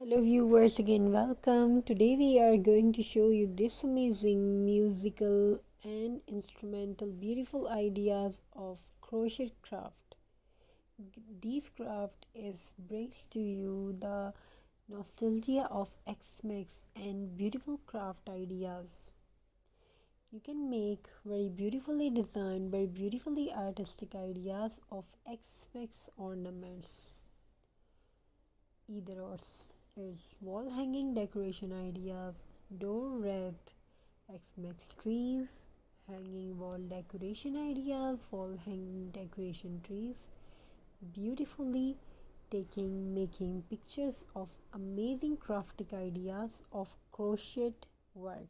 Hello viewers, again welcome. Today we are going to show you this amazing musical and instrumental beautiful ideas of crochet craft. These craft is brings to you the nostalgia of X-Mix and beautiful craft ideas. You can make very beautifully designed, very beautifully artistic ideas of X-Mix ornaments. Either it's wall hanging decoration ideas, door wreath, X-Mix trees, hanging wall decoration ideas, wall hanging decoration trees, beautifully making pictures of amazing crafting ideas of crochet work.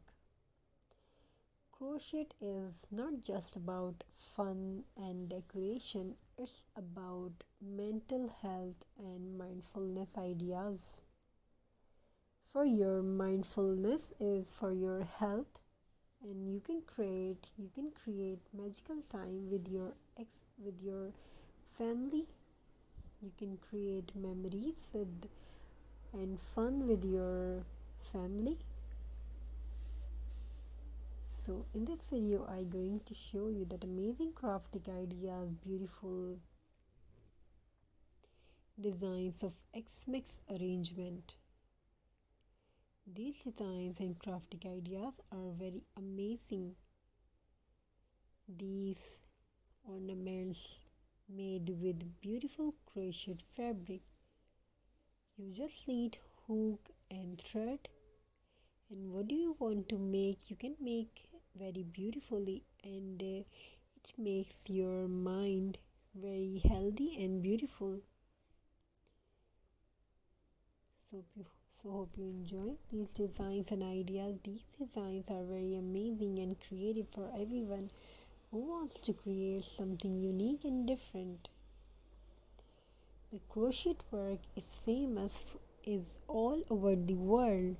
Crochet is not just about fun and decoration, it's about mental health and mindfulness ideas. For your mindfulness is for your health, and you can create magical time with your family. You can create memories with and fun with your family. So in this video I'm going to show you that amazing crafting ideas, beautiful designs of X-Mix arrangement. These designs and crafting ideas are very amazing. These ornaments made with beautiful crochet fabric. You just need hook and thread, and what do you want to make, you can make very beautifully, and it makes your mind very healthy and beautiful. So hope you enjoy these designs and ideas. These designs are very amazing and creative for everyone who wants to create something unique and different. The crochet work is famous is all over the world.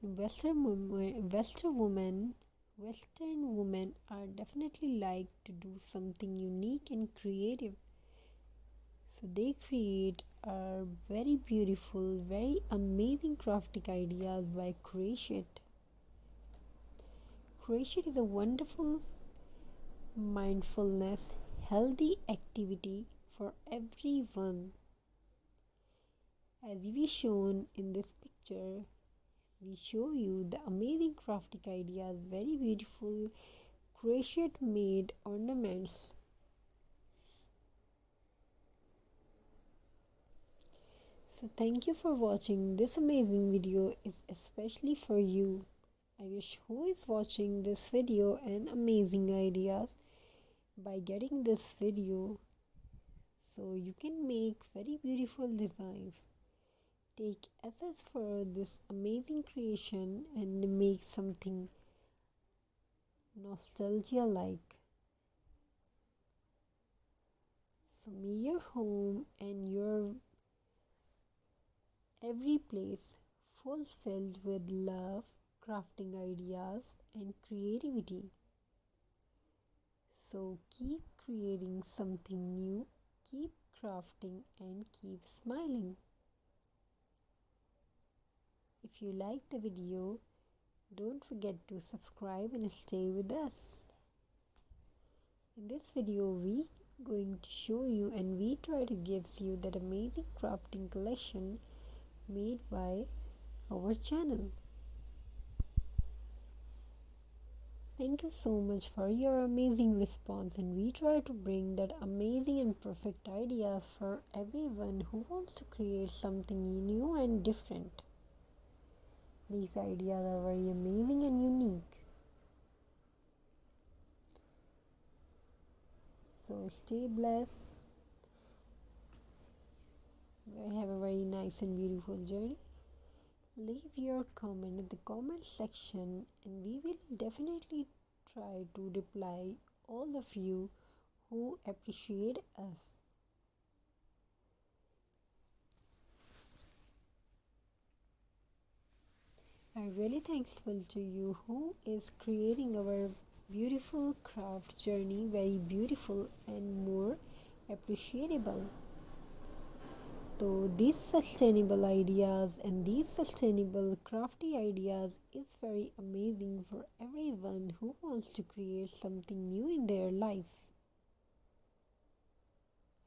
Western women are definitely like to do something unique and creative. So they create very beautiful, very amazing crafting ideas by crochet. Crochet is a wonderful mindfulness, healthy activity for everyone. As we shown in this picture, we show you the amazing crafting ideas, very beautiful crochet made ornaments. So thank you for watching. This amazing video is especially for you. I wish who is watching this video and amazing ideas by getting this video, so you can make very beautiful designs. Take access for this amazing creation and make something nostalgia like. So may your home and your every place fulfilled with love, crafting ideas and creativity. So keep creating something new, keep crafting and keep smiling. If you like the video, don't forget to subscribe and stay with us. In this video we going to show you and we try to give you that amazing crafting collection made by our channel. Thank you so much for your amazing response, and we try to bring that amazing and perfect ideas for everyone who wants to create something new and different. These ideas are very amazing and unique. So stay blessed. Have a very nice and beautiful journey. Leave your comment in the comment section and we will definitely try to reply all of you who appreciate us. I'm really thankful to you who is creating our beautiful craft journey very beautiful and more appreciable. So these sustainable ideas and these sustainable crafty ideas is very amazing for everyone who wants to create something new in their life.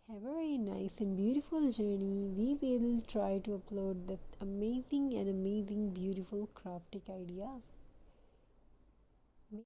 Have a very nice and beautiful journey. We will try to upload that amazing beautiful craftic ideas.